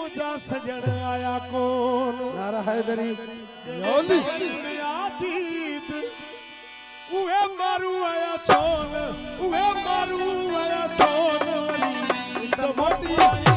मुझा सजन आया कौन नारा हैदरी में आतीत उहे मारू आया छोन उहे मारू आया छोन तो मोटी आई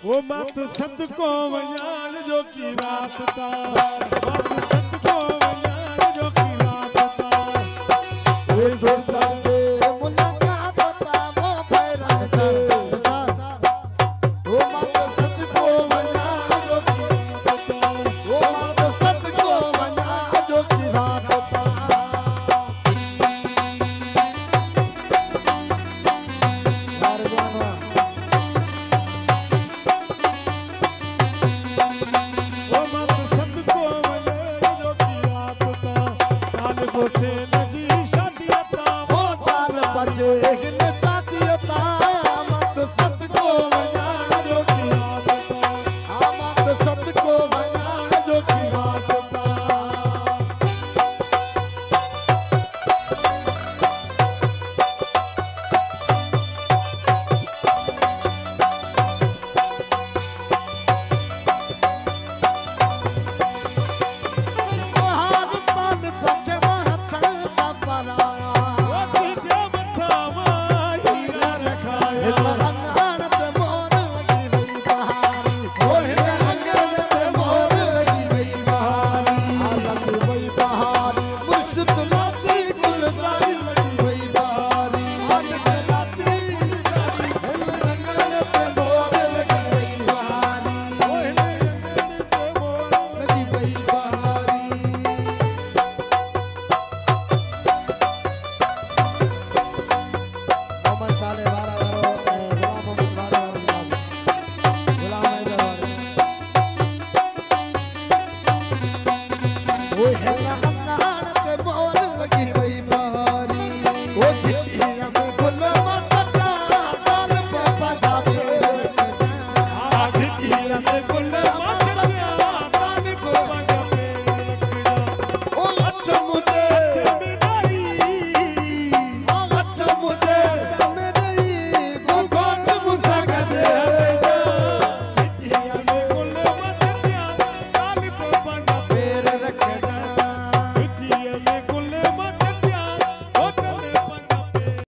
वो मत सत को वयान जो की रात ता मत सत को वयान जो की रात ता वो दोस्तां से मुलाकात ता वो फैरन से वो मत सत को वयान जो की रात ता वो मत सत को वयान जो की रात ता से